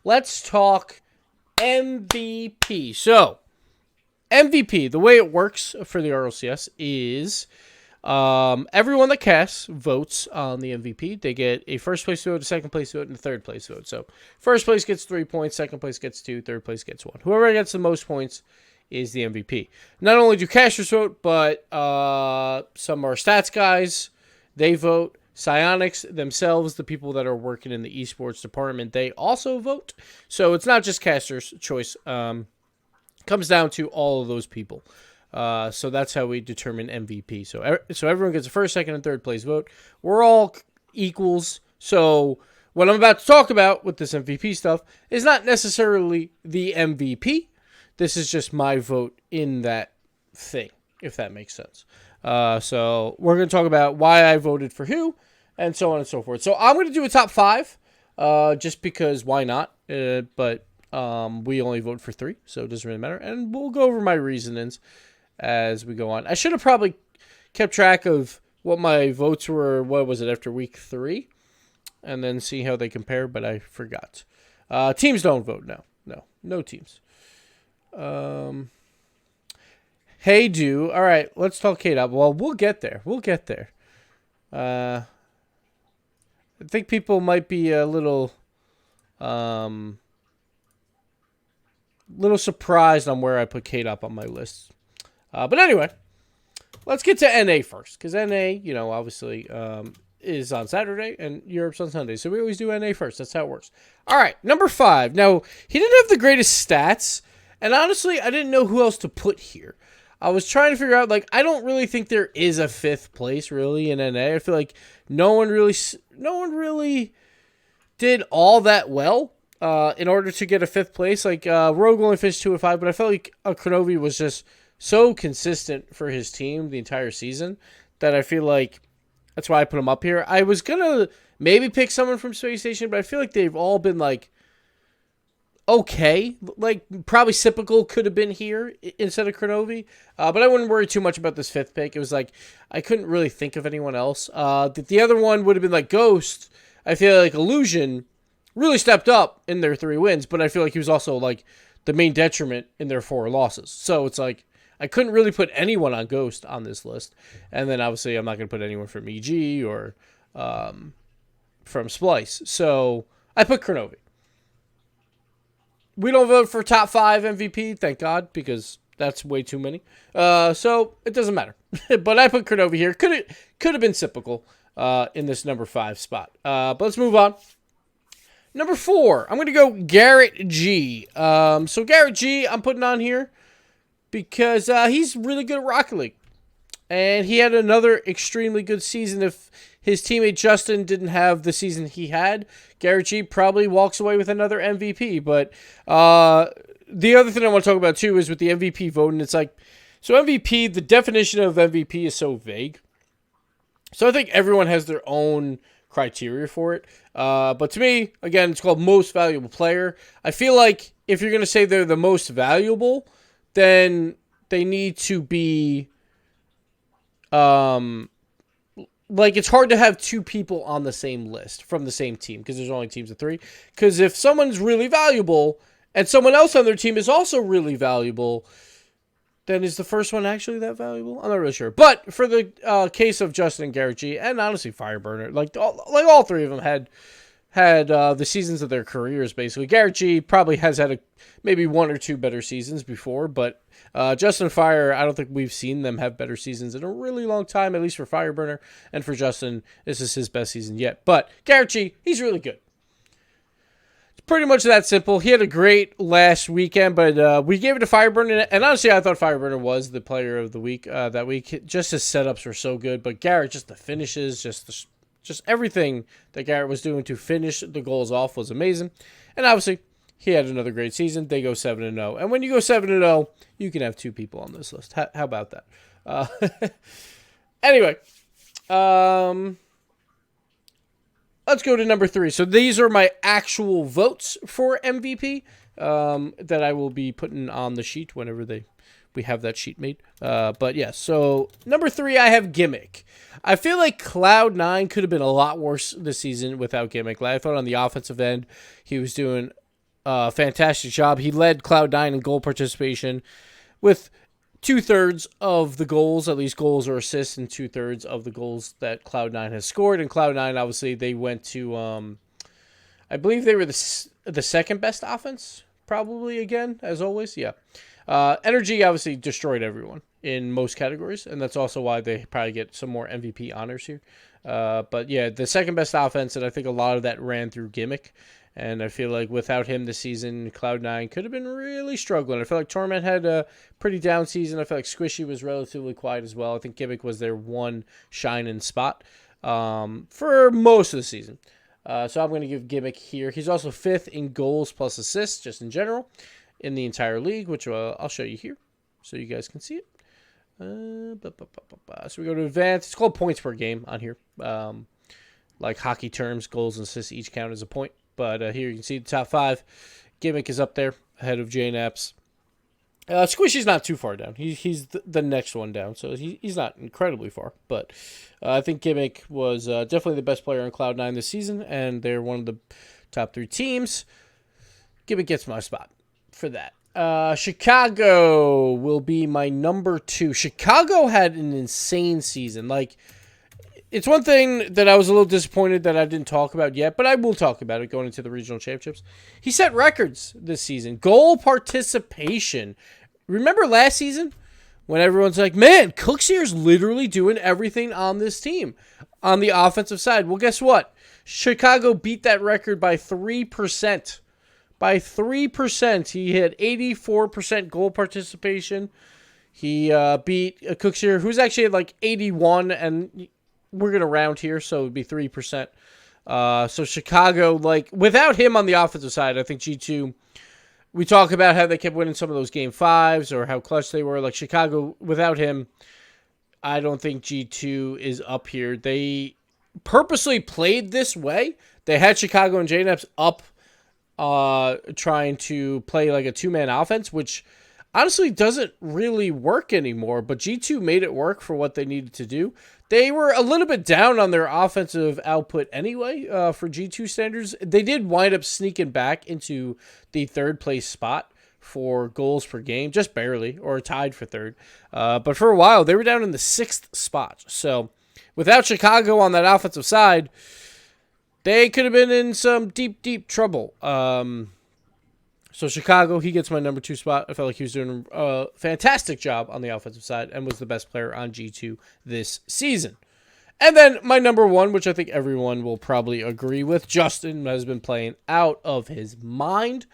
let's talk MVP. So, MVP, the way it works for the RLCS is everyone that casts votes on the MVP. They get a first place vote, a second place vote, and a third place vote. So, first place gets 3 points, second place gets 2, third place gets 1. Whoever gets the most points is the MVP. Not only do casters vote, but some are stats guys. They vote. Psionics themselves, the people that are working in the esports department, they also vote. So it's not just casters' choice. Comes down to all of those people. So that's how we determine MVP. So everyone gets a first, second, and third place vote. We're all equals. So what I'm about to talk about with this MVP stuff is not necessarily the MVP. This is just my vote in that thing, if that makes sense. So we're going to talk about why I voted for who, and so on and so forth. So I'm going to do a top 5, just because why not? But we only vote for 3, so it doesn't really matter. And we'll go over my reasonings as we go on. I should have probably kept track of what my votes were, what was it, after week 3, and then see how they compare, but I forgot. Teams don't vote, no teams. Hey, do. All right, let's talk K-Dot. Well, we'll get there. I think people might be a little surprised on where I put K-Dot on my list. But anyway, let's get to NA first, because NA, obviously is on Saturday and Europe's on Sunday. So we always do NA first. That's how it works. All right, number 5. Now, he didn't have the greatest stats, and honestly, I didn't know who else to put here. I was trying to figure out, I don't really think there is a 5th place, really, in NA. I feel like no one really did all that well in order to get a 5th place. Rogue only finished 2 and 5, but I felt like Kronovi was just so consistent for his team the entire season that I feel like that's why I put him up here. I was going to maybe pick someone from Space Station, but I feel like they've all been, okay. Probably Sipical could have been here instead of Kronovi. But I wouldn't worry too much about this 5th pick. It was I couldn't really think of anyone else. The other one would have been Ghost. I feel like Illusion really stepped up in their 3 wins, but I feel like he was also the main detriment in their 4 losses. So it's I couldn't really put anyone on Ghost on this list. And then obviously I'm not going to put anyone from EG or from Splice. So I put Kronovi. We don't vote for top 5 MVP, thank God, because that's way too many. So it doesn't matter. But I put Kronovi here. Could have been Sipical in this number 5 spot. But let's move on. Number 4, I'm going to go Garrett G. So Garrett G, I'm putting on here because he's really good at Rocket League. And he had another extremely good season. If his teammate Justin didn't have the season he had, Garrett G probably walks away with another MVP. But the other thing I want to talk about, too, is with the MVP voting. It's so MVP, the definition of MVP is so vague. So I think everyone has their own criteria for it. But to me, again, it's called most valuable player. I feel like if you're going to say they're the most valuable, then they need to be... it's hard to have 2 people on the same list from the same team because there's only teams of 3. Because if someone's really valuable and someone else on their team is also really valuable, then is the first one actually that valuable? I'm not really sure. But for the case of Justin and Garrett G, and honestly Fireburner, all 3 of them had the seasons of their careers, basically. Garrett G probably has had maybe 1 or 2 better seasons before, but Justin and Fire, I don't think we've seen them have better seasons in a really long time, at least for Fireburner. And for Justin, this is his best season yet. But Garrett G, he's really good. It's pretty much that simple. He had a great last weekend, but we gave it to Fireburner. And honestly, I thought Fireburner was the player of the week that week. Just his setups were so good. But Garrett, just the finishes, just everything that Garrett was doing to finish the goals off was amazing. And obviously, he had another great season. They go 7-0. And when you go 7-0, you can have 2 people on this list. How about that? Anyway, let's go to number 3. So these are my actual votes for MVP that I will be putting on the sheet whenever we have that sheet made. But yeah, so number 3, I have Gimmick. I feel like Cloud9 could have been a lot worse this season without Gimmick. I thought on the offensive end, he was doing fantastic job. He led Cloud9 in goal participation with 2/3 of the goals, at least goals or assists, and 2/3 of the goals that Cloud9 has scored. And Cloud9, obviously, they went to, I believe they were the second best offense, probably again, as always. Yeah. Energy obviously destroyed everyone in most categories, and that's also why they probably get some more MVP honors here. But yeah, the second best offense, and I think a lot of that ran through Gimmick. And I feel like without him this season, Cloud9 could have been really struggling. I feel like Torment had a pretty down season. I feel like Squishy was relatively quiet as well. I think Gimmick was their one shining spot for most of the season. So I'm going to give Gimmick here. He's also 5th in goals plus assists, just in general, in the entire league, which I'll show you here so you guys can see it. So we go to advanced. It's called points per game on here. Like hockey terms, goals and assists each count as a point. But here you can see the top 5. Gimmick is up there ahead of J-Naps. Squishy's not too far down. He's the next one down, so he's not incredibly far. But I think Gimmick was definitely the best player on Cloud9 this season, and they're one of the top 3 teams. Gimmick gets my spot for that. Chicago will be my number 2. Chicago had an insane season. Like, it's one thing that I was a little disappointed that I didn't talk about yet, but I will talk about it going into the regional championships. He set records this season. Goal participation. Remember last season when everyone's like, man, Cooksier's literally doing everything on this team on the offensive side. Well, guess what? Chicago beat that record by 3%. By 3%. He hit 84% goal participation. He beat Cooksier, who's actually at like 81, and we're going to round here, so it would be 3%. So Chicago, like, without him on the offensive side, I think G2, we talk about how they kept winning some of those game 5s or how clutch they were. Like, Chicago, without him, I don't think G2 is up here. They purposely played this way. They had Chicago and JNAPs up trying to play like a 2-man offense, which honestly doesn't really work anymore, but G2 made it work for what they needed to do. They were a little bit down on their offensive output anyway for G2 standards. They did wind up sneaking back into the 3rd place spot for goals per game, just barely, or tied for 3rd. But for a while, they were down in the 6th spot. So without Chicago on that offensive side, they could have been in some deep, deep trouble. So Chicago, he gets my number 2 spot. I felt like he was doing a fantastic job on the offensive side and was the best player on G2 this season. And then my number 1, which I think everyone will probably agree with, Justin has been playing out of his mind.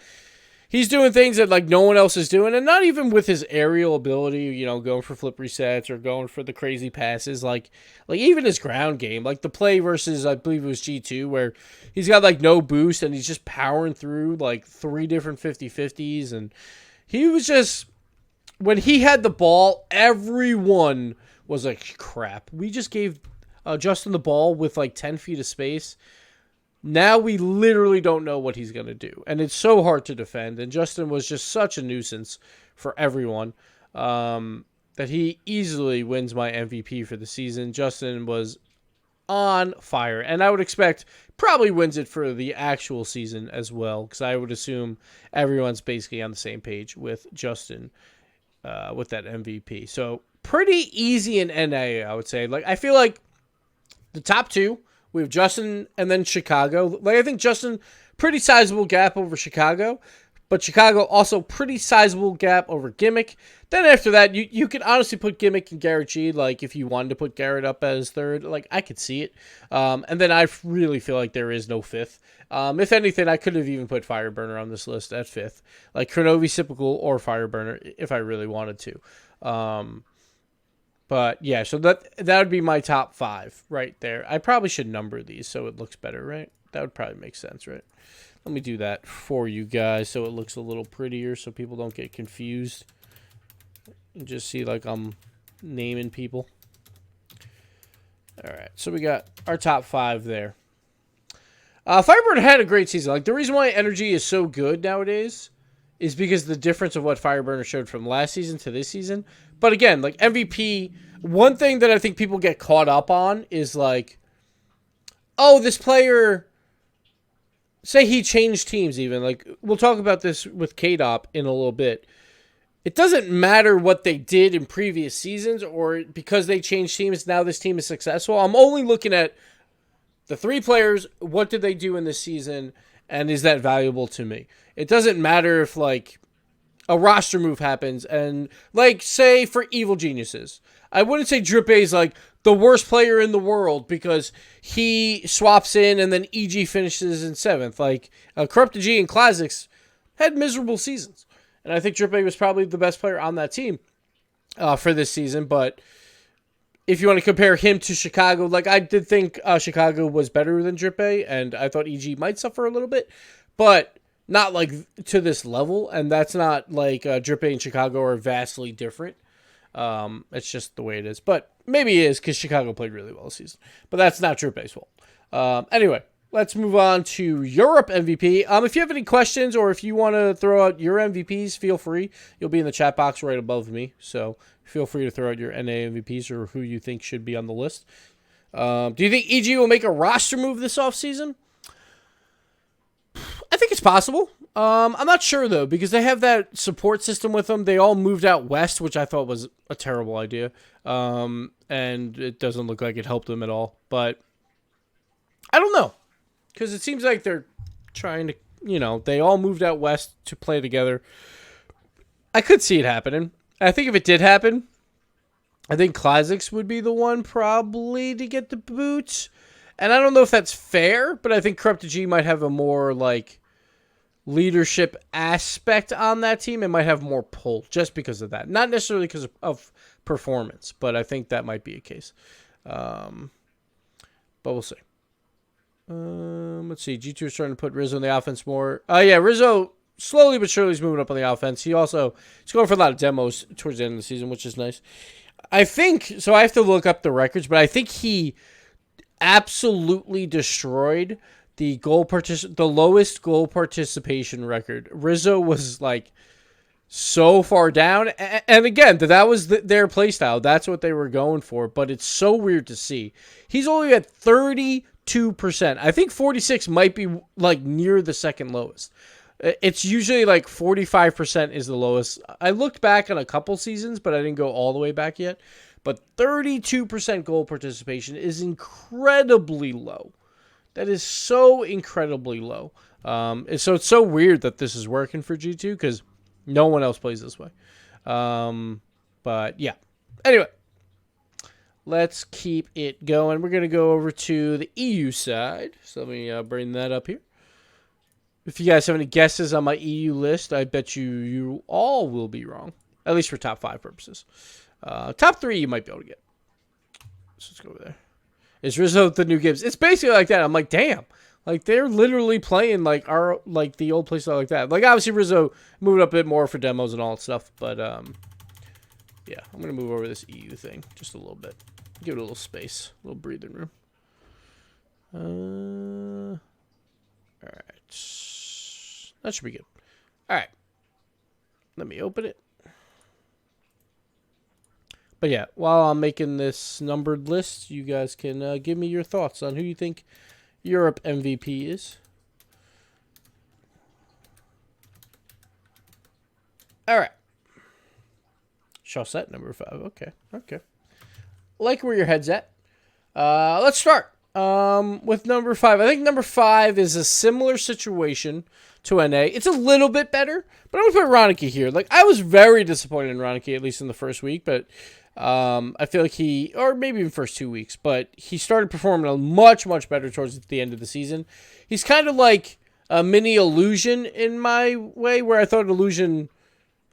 He's doing things that like no one else is doing, and not even with his aerial ability, you know, going for flip resets or going for the crazy passes, like even his ground game, like the play versus, I believe it was G2, where he's got like no boost and he's just powering through like 3 different 50-50s, and he was just, when he had the ball, everyone was like, crap. We just gave Justin the ball with like 10 feet of space. Now we literally don't know what he's going to do. And it's so hard to defend. And Justin was just such a nuisance for everyone that he easily wins my MVP for the season. Justin was on fire. And I would expect probably wins it for the actual season as well, because I would assume everyone's basically on the same page with Justin with that MVP. So pretty easy in NA, I would say. Like, I feel like the top 2, we have Justin and then Chicago. Like, I think Justin, pretty sizable gap over Chicago, but Chicago also pretty sizable gap over Gimmick. Then after that, you could honestly put Gimmick and Garrett G, like if you wanted to put Garrett up as 3rd, like I could see it. And then I really feel like there is no 5th. If anything, I could have even put Fireburner on this list at 5th. Like Kronovi, Sipical, or Fireburner if I really wanted to. But yeah, so that would be my top 5 right there. I probably should number these so it looks better, right? That would probably make sense, right? Let me do that for you guys so it looks a little prettier so people don't get confused. And just see like I'm naming people. All right, so we got our top 5 there. Firebird had a great season. Like, the reason why Energy is so good nowadays is because of the difference of what Fireburner showed from last season to this season. But again, like MVP, one thing that I think people get caught up on is like, oh, this player say he changed teams even. Like, we'll talk about this with K-Dop in a little bit. It doesn't matter what they did in previous seasons or because they changed teams, now this team is successful. I'm only looking at the 3 players, what did they do in this season, and is that valuable to me? It doesn't matter if, like, a roster move happens and, like, say for Evil Geniuses. I wouldn't say Drip A is, like, the worst player in the world because he swaps in and then EG finishes in 7th. Like, Corrupted G and Classics had miserable seasons. And I think Drip A was probably the best player on that team for this season. But if you want to compare him to Chicago, like, I did think Chicago was better than Drip A, and I thought EG might suffer a little bit. But not, like, to this level. And that's not, like, Drip A and Chicago are vastly different. It's just the way it is. But maybe it is because Chicago played really well this season. But that's not Drip A's fault. Anyway, let's move on to Europe MVP. If you have any questions or if you want to throw out your MVPs, feel free. You'll be in the chat box right above me. So feel free to throw out your NA MVPs or who you think should be on the list. Do you think EG will make a roster move this offseason? I think it's possible. I'm not sure, though, because they have that support system with them. They all moved out west, which I thought was a terrible idea. And it doesn't look like it helped them at all. But I don't know. Because it seems like they're trying to, they all moved out west to play together. I could see it happening. I think if it did happen, I think Classics would be the one probably to get the boot. And I don't know if that's fair, but I think Corrupted G might have a more, like, leadership aspect on that team. It might have more pull just because of that. Not necessarily because of performance, but I think that might be a case. But we'll see. Let's see. G2 is starting to put Rizzo in the offense more. Yeah, Rizzo slowly but surely is moving up on the offense. He's going for a lot of demos towards the end of the season, which is nice. I think, so I have to look up the records, but I think he absolutely destroyed the lowest goal participation record. Rizzo was like so far down, and again, that was their play style. That's what they were going for. But it's so weird to see. He's only at 32%. I think 46 might be like near the second lowest. It's usually like 45% is the lowest. I looked back on a couple seasons, but I didn't go all the way back yet. But 32% goal participation is incredibly low. That is so incredibly low. So it's so weird that this is working for G2 because no one else plays this way. But yeah. Anyway, let's keep it going. We're going to go over to the EU side. So let me bring that up here. If you guys have any guesses on my EU list, I bet you all will be wrong. At least for top 5 purposes. Top 3 you might be able to get. So let's go over there. Is Rizzo the new Gibbs? It's basically like that. I'm like, damn. Like, they're literally playing like the old playstyle like that. Like, obviously, Rizzo moved up a bit more for demos and all that stuff. But, yeah. I'm going to move over this EU thing just a little bit. Give it a little space. A little breathing room. All right. That should be good. All right. Let me open it. But yeah, while I'm making this numbered list, you guys can give me your thoughts on who you think Europe MVP is. All right. Chaussette, number 5. Okay. Like where your head's at. Let's start with number 5. I think number 5 is a similar situation to NA. It's a little bit better, but I'm going to put Ronicky here. Like, I was very disappointed in Ronicky, at least in the first week, but I feel like or maybe even first 2 weeks, but he started performing much, much better towards the end of the season. He's kind of like a mini Illusion in my way, where I thought Illusion,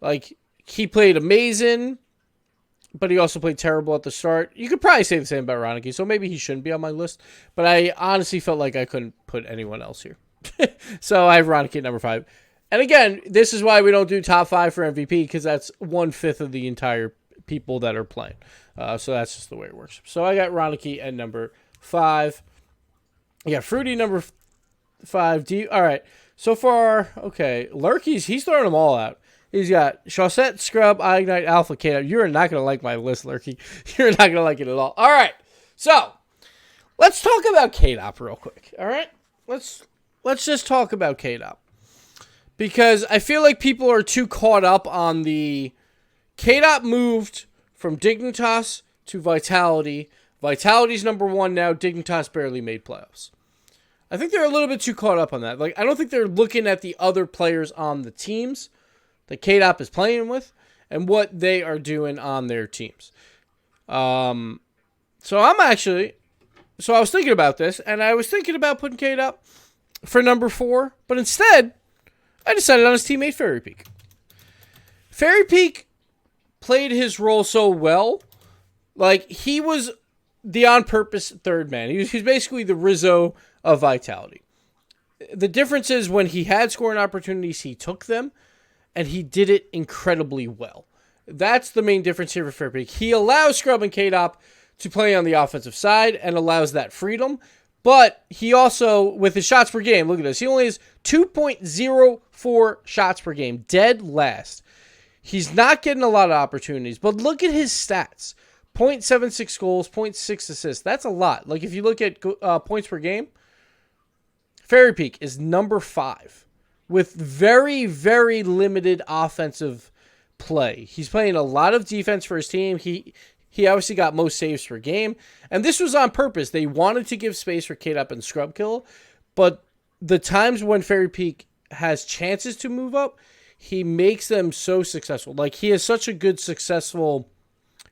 like, he played amazing, but he also played terrible at the start. You could probably say the same about Ronicky, so maybe he shouldn't be on my list, but I honestly felt like I couldn't put anyone else here. So I have Ronicky at number 5. And again, this is why we don't do top 5 for MVP, because that's 1/5 of the entire people that are playing. So that's just the way it works. So I got Ronicky at number 5. Yeah, Fruity number 5. All right. So far, okay. Lurky's, he's throwing them all out. He's got Chaussette, Scrub, Ignite, Alpha, K. You're not going to like my list, Lurky. You're not going to like it at all. All right. So let's talk about K-Dop real quick. All right. let's just talk about K-Dop. Because I feel like people are too caught up on the K-Dop moved from Dignitas to Vitality. Vitality's number 1 now. Dignitas barely made playoffs. I think they're a little bit too caught up on that. Like, I don't think they're looking at the other players on the teams that K-Dop is playing with and what they are doing on their teams. So I was thinking about this, and I was thinking about putting K-Dop for number 4, but instead, I decided on his teammate Fairy Peak. Fairy Peak played his role so well. Like, he was the on-purpose third man. He's basically the Rizzo of Vitality. The difference is when he had scoring opportunities, he took them, and he did it incredibly well. That's the main difference here for Fairy Peak. He allows Scrub and K-Dop to play on the offensive side and allows that freedom. But he also, with his shots per game, look at this. He only has 2.04 shots per game, dead last. He's not getting a lot of opportunities, but look at his stats. 0.76 goals, 0.6 assists. That's a lot. Like, if you look at points per game, Fairy Peak is number 5 with very, very limited offensive play. He's playing a lot of defense for his team. He obviously got most saves per game. And this was on purpose. They wanted to give space for K-Dop and Scrub Kill. But the times when Fairy Peak has chances to move up, he makes them so successful. Like, he has such a good successful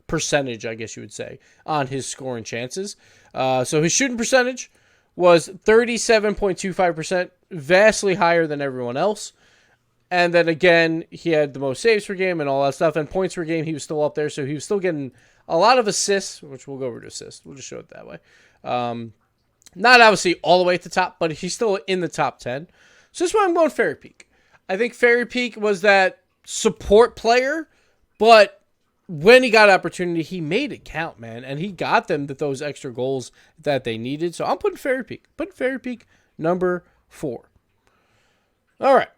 percentage, I guess you would say, on his scoring chances. So his shooting percentage was 37.25%, vastly higher than everyone else. And then again, he had the most saves per game and all that stuff. And points per game, he was still up there. So he was still getting a lot of assists, which we'll go over to assists. We'll just show it that way. Not obviously all the way at the top, but he's still in the top 10. So that's why I'm going Fairy Peak. I think Fairy Peak was that support player, but when he got opportunity, he made it count, man. And he got them those extra goals that they needed. So I'm putting Fairy Peak. Putting Fairy Peak number 4. All right.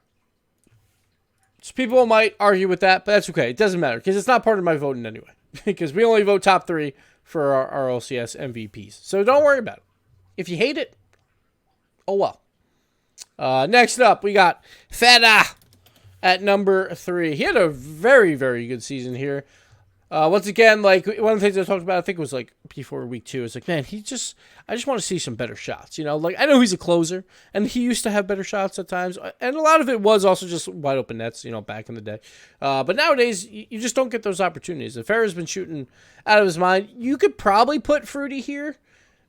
So people might argue with that, but that's okay. It doesn't matter because it's not part of my voting anyway. Because we only vote top 3 for our RLCS MVPs. So don't worry about it. If you hate it, oh well. Next up, we got Feta at number 3. He had a very, very good season here. Once again, like, one of the things I talked about, I think it was like before week 2, it's like, man, I just want to see some better shots. You know, like, I know he's a closer, and he used to have better shots at times, and a lot of it was also just wide open nets, you know, back in the day. But nowadays, you just don't get those opportunities. If Farrah's been shooting out of his mind, you could probably put Fruity here.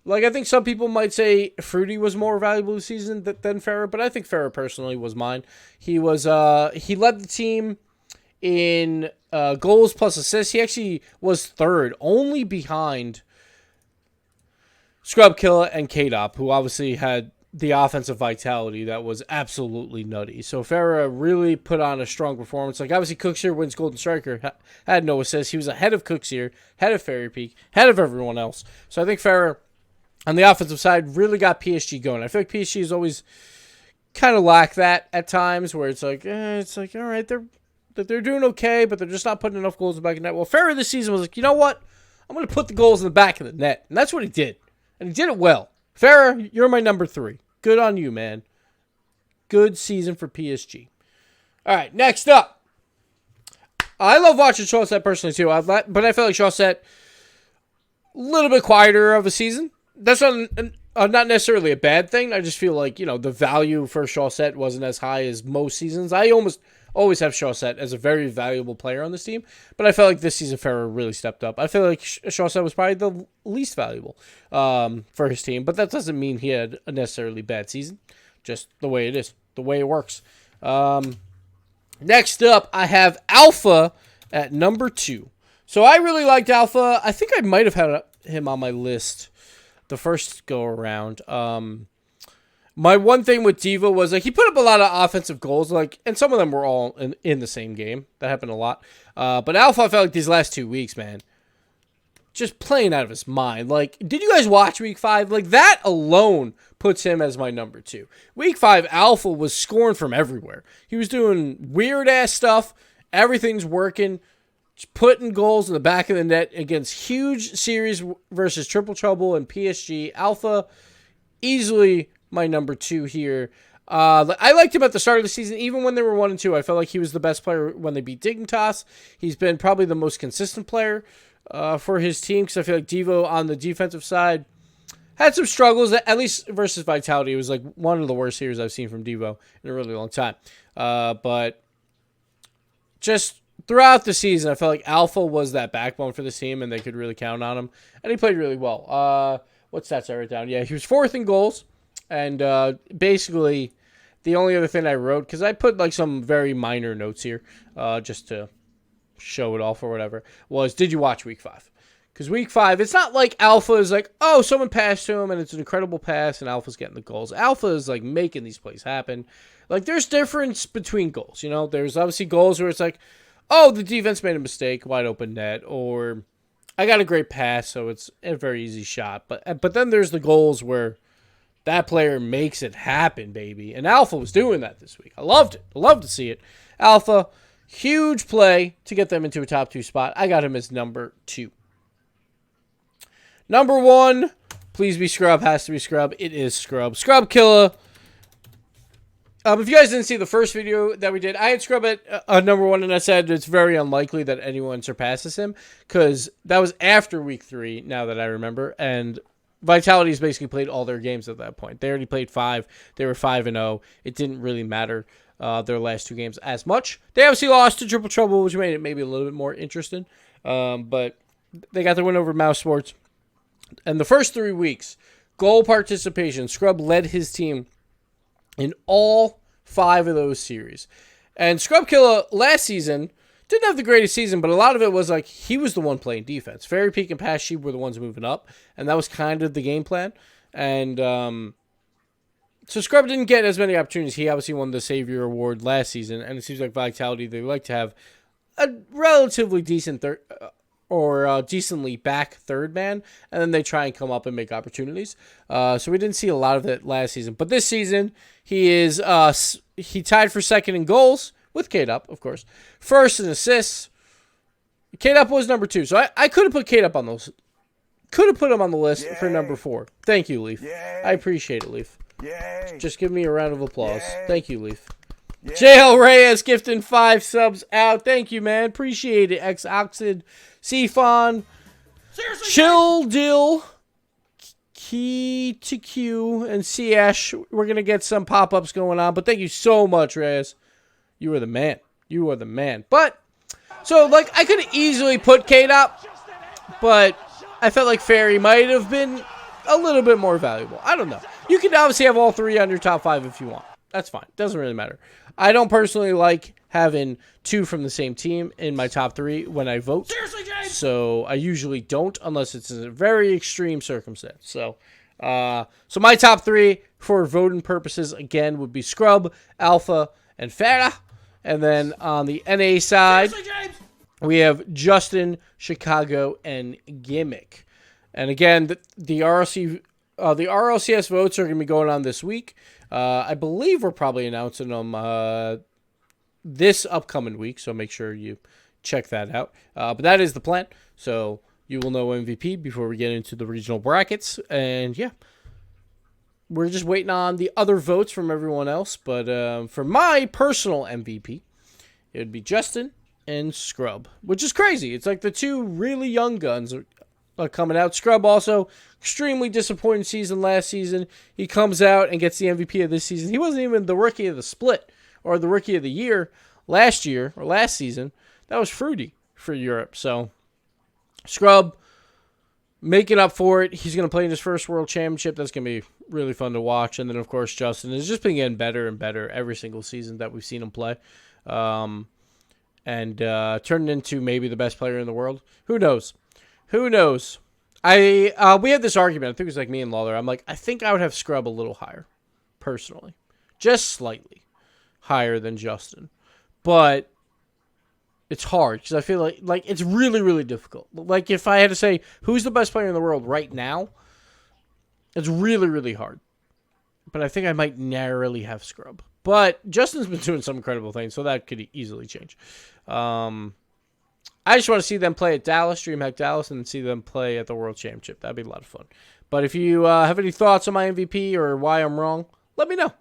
Like, I think some people might say Fruity was more valuable this season than Farrah, but I think Farrah personally was mine. He was, he led the team in goals plus assists. He actually was 3rd, only behind Scrub Killa and K-Dop, who obviously had the offensive vitality that was absolutely nutty. So Farrah really put on a strong performance. Like, obviously, Cooksier wins Golden Striker, had no assists. He was ahead of Cooksier, ahead of Fairy Peak, ahead of everyone else. So I think Farrah, on the offensive side, really got PSG going. I feel like PSG has always kind of lacked that at times, where it's like, all right, they're doing okay, but they're just not putting enough goals in the back of the net. Well, Farrah this season was like, you know what? I'm going to put the goals in the back of the net. And that's what he did. And he did it well. Farrah, you're my number 3. Good on you, man. Good season for PSG. All right, next up. I love watching Shawset personally, too. But I feel like Shawset, a little bit quieter of a season. That's not necessarily a bad thing. I just feel like, you know, the value for Shawset wasn't as high as most seasons. I always have Shawset as a very valuable player on this team, but I felt like this season Farrah really stepped up. I feel like Shawset was probably the least valuable for his team, but that doesn't mean he had a necessarily bad season. Just the way it is, the way it works. Next up, I have Alpha at number 2. So I really liked Alpha. I think I might have had him on my list the first go around. My one thing with Diva was, like, he put up a lot of offensive goals, like, and some of them were all in the same game. That happened a lot. But Alpha, I felt like these last 2 weeks, man, just playing out of his mind. Like, did you guys watch week 5? Like, that alone puts him as my number 2. Week 5, Alpha was scoring from everywhere. He was doing weird-ass stuff. Everything's working. Just putting goals in the back of the net against huge series versus Triple Trouble and PSG. Alpha, easily my number 2 here. I liked him at the start of the season, even when they were 1-2. I felt like he was the best player when they beat Dignitas. He's been probably the most consistent player for his team, because I feel like Devo on the defensive side had some struggles, at least versus Vitality. It was like one of the worst years I've seen from Devo in a really long time. But just throughout the season, I felt like Alpha was that backbone for this team, and they could really count on him. And he played really well. What stats I wrote down? Yeah, he was 4th in goals. And basically, the only other thing I wrote, because I put like some very minor notes here, just to show it off or whatever, was, did you watch Week 5? Because Week 5, it's not like Alpha is like, oh, someone passed to him and it's an incredible pass and Alpha's getting the goals. Alpha is like making these plays happen. Like, there's difference between goals, you know? There's obviously goals where it's like, oh, the defense made a mistake, wide open net, or I got a great pass, so it's a very easy shot. But then there's the goals where that player makes it happen, baby. And Alpha was doing that this week. I loved it. I loved to see it. Alpha, huge play to get them into a top 2 spot. I got him as number 2. Number 1, please be Scrub. Has to be Scrub. It is Scrub. Scrub Killer. If you guys didn't see the first video that we did, I had Scrub at number 1, and I said it's very unlikely that anyone surpasses him, because that was after Week 3, now that I remember, and Vitality's basically played all their games at that point. They already played 5. They were 5-0. It didn't really matter their last 2 games as much. They obviously lost to Triple Trouble, which made it maybe a little bit more interesting, but they got their win over Mouse Sports. And the first 3 weeks, goal participation, Scrub led his team in all 5 of those series. And Scrub Killer last season didn't have the greatest season, but a lot of it was like he was the one playing defense. Fairy Peak and Pass Sheep were the ones moving up, and that was kind of the game plan. And so Scrub didn't get as many opportunities. He obviously won the Savior Award last season, and it seems like Vitality, they like to have a relatively decent third or decently back third man, and then they try and come up and make opportunities. So we didn't see a lot of it last season. But this season, he tied for 2nd in goals, with K-Dup, of course. 1st in assists. K-Dup was number 2. So I could have put K-Dup on those. Could have put him on the list for number 4. Thank you, Leaf. Yay. I appreciate it, Leaf. Yay. Just give me a round of applause. Yay. Thank you, Leaf. Yay. JL Reyes gifting 5 subs out. Thank you, man. Appreciate it. X-Oxid, Cfon, Chill Dill, Key to Q, and C-Ash. We're going to get some pop-ups going on, but thank you so much, Reyes. You are the man. You are the man. But, so, like, I could easily put K-Dop, but I felt like Fairy might have been a little bit more valuable. I don't know. You can obviously have all 3 on your top 5 if you want. That's fine. Doesn't really matter. I don't personally like having 2 from the same team in my top 3 when I vote. Seriously, James? So I usually don't unless it's a very extreme circumstance. So my top 3 for voting purposes, again, would be Scrub, Alpha, and Farah. And then on the NA side, we have Justin, Chicago, and Gimmick. And again, the RLCS votes are going to be going on this week. I believe we're probably announcing them this upcoming week, so make sure you check that out. But that is the plan. So you will know MVP before we get into the regional brackets. And yeah, we're just waiting on the other votes from everyone else. But for my personal MVP, it would be Justin and Scrub, which is crazy. It's like the 2 really young guns are coming out. Scrub also extremely disappointing season last season. He comes out and gets the MVP of this season. He wasn't even the rookie of the split or the rookie of the year last season. That was Fruity for Europe. So Scrub making up for it. He's going to play in his first World Championship. That's going to be really fun to watch. And then, of course, Justin has just been getting better and better every single season that we've seen him play. And turning into maybe the best player in the world. Who knows? Who knows? We had this argument. I think it was like me and Lawler. I'm like, I think I would have Scrub a little higher, personally. Just slightly higher than Justin. But it's hard because I feel like it's really, really difficult. Like if I had to say who's the best player in the world right now, it's really, really hard. But I think I might narrowly have Scrub. But Justin's been doing some incredible things, so that could easily change. I just want to see them play at Dallas, DreamHack Dallas, and see them play at the World Championship. That'd be a lot of fun. But if you have any thoughts on my MVP or why I'm wrong, let me know.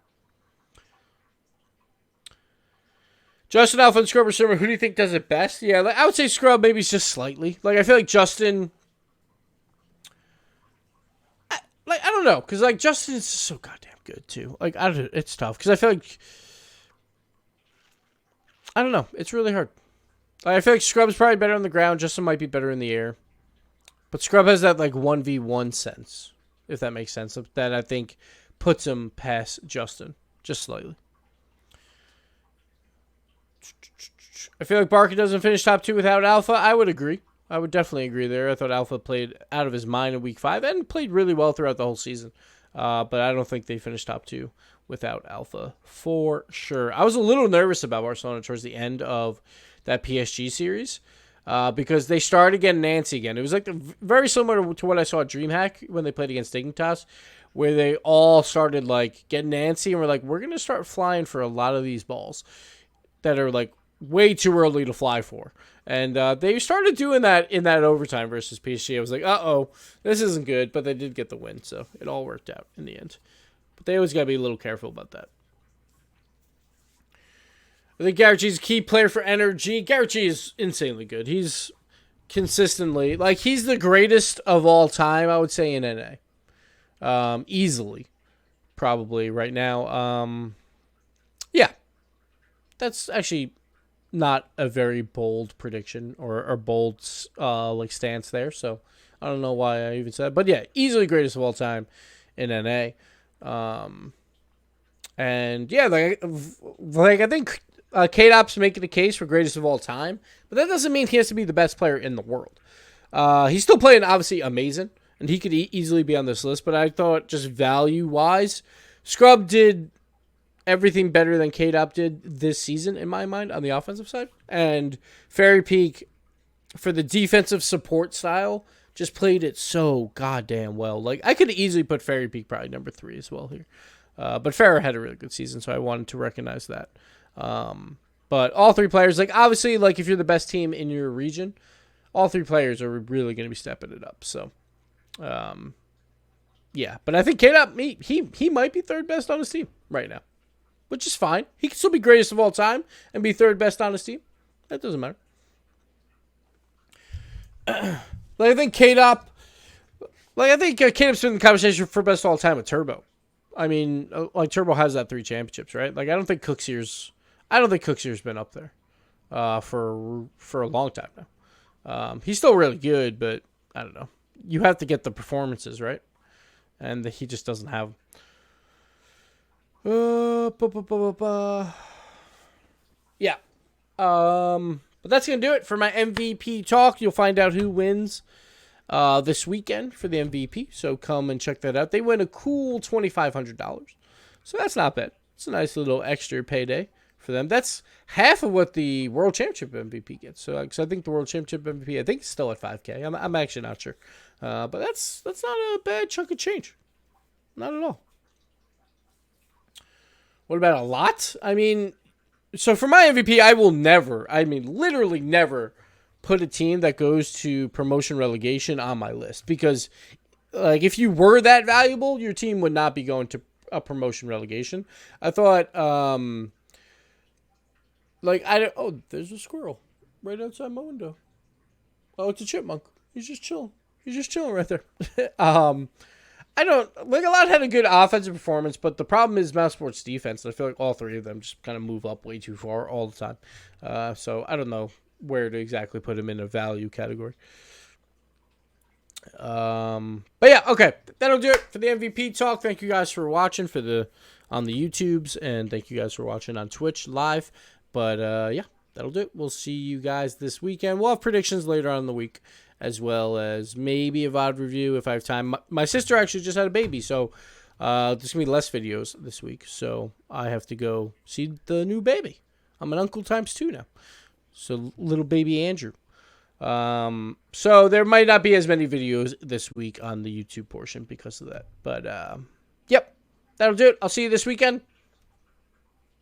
Justin, Alpha, and Scrub or Simmer, who do you think does it best? Yeah, like, I would say Scrub maybe just slightly. Like, I feel like Justin... I don't know, because, like, Justin is so goddamn good, too. Like, I don't, it's tough, because I feel like... I don't know. It's really hard. Like, I feel like Scrub's probably better on the ground. Justin might be better in the air. But Scrub has that, like, 1v1 sense, if that makes sense, that I think puts him past Justin, just slightly. I feel like Barker doesn't finish top 2 without Alpha. I would agree. I would definitely agree there. I thought Alpha played out of his mind in week 5 and played really well throughout the whole season. But I don't think they finished top 2 without Alpha for sure. I was a little nervous about Barcelona towards the end of that PSG series because they started getting Nancy again. It was like very similar to what I saw at DreamHack when they played against Dignitas, where they all started like getting Nancy and we're like, we're going to start flying for a lot of these balls that are like way too early to fly for. And they started doing that in that overtime versus PSG. I was like, uh-oh, this isn't good, but they did get the win, so it all worked out in the end. But they always got to be a little careful about that. I think Garrett G is a key player for NRG. Garrett G is insanely good. He's consistently, like, he's the greatest of all time, I would say, in NA. Easily, probably, right now. Yeah. That's actually not a very bold prediction or bold like stance there. So I don't know why I even said it. But yeah, easily greatest of all time in NA. And yeah, like I think K-Dop's making a case for greatest of all time, but that doesn't mean he has to be the best player in the world. He's still playing obviously amazing, and he could easily be on this list. But I thought just value wise, Scrub did everything better than K-Dop did this season, in my mind, on the offensive side. And Fairy Peak, for the defensive support style, just played it so goddamn well. Like, I could easily put Fairy Peak probably number 3 as well here. But Farrah had a really good season, so I wanted to recognize that. But all 3 players, like, obviously, like, if you're the best team in your region, all 3 players are really going to be stepping it up. So, yeah. But I think K-Dop, he might be 3rd best on his team right now, which is fine. He can still be greatest of all time and be 3rd best on his team. That doesn't matter. Like, I think K-Dop, K-Dop's been in the conversation for best of all time with Turbo. I mean, like, Turbo has that 3 championships, right? Like, I don't think Cookseer's been up there for a long time now. He's still really good, but I don't know. You have to get the performances, right? And he just doesn't have them. Yeah. But that's going to do it for my MVP talk. You'll find out who wins this weekend for the MVP. So come and check that out. They win a cool $2,500. So that's not bad. It's a nice little extra payday for them. That's half of what the World Championship MVP gets. So I think the World Championship MVP, I think it's still at $5K. I'm actually not sure. But that's not a bad chunk of change. Not at all. What about a lot? I mean, so for my MVP, I will never, literally never put a team that goes to promotion relegation on my list. Because, like, if you were that valuable, your team would not be going to a promotion relegation. I thought, oh, there's a squirrel right outside my window. Oh, it's a chipmunk. He's just chilling. He's just chilling right there. I don't, like, a lot had a good offensive performance, but the problem is Mouse Sports defense. And I feel like all 3 of them just kind of move up way too far all the time. So I don't know where to exactly put him in a value category. But yeah, okay. That'll do it for the MVP talk. Thank you guys for watching on the YouTubes, and thank you guys for watching on Twitch live. But yeah, that'll do it. We'll see you guys this weekend. We'll have predictions later on in the week, as well as maybe a VOD review if I have time. My sister actually just had a baby, so there's going to be less videos this week. So I have to go see the new baby. I'm an uncle times 2 now. So little baby Andrew. So there might not be as many videos this week on the YouTube portion because of that. But, yep, that'll do it. I'll see you this weekend.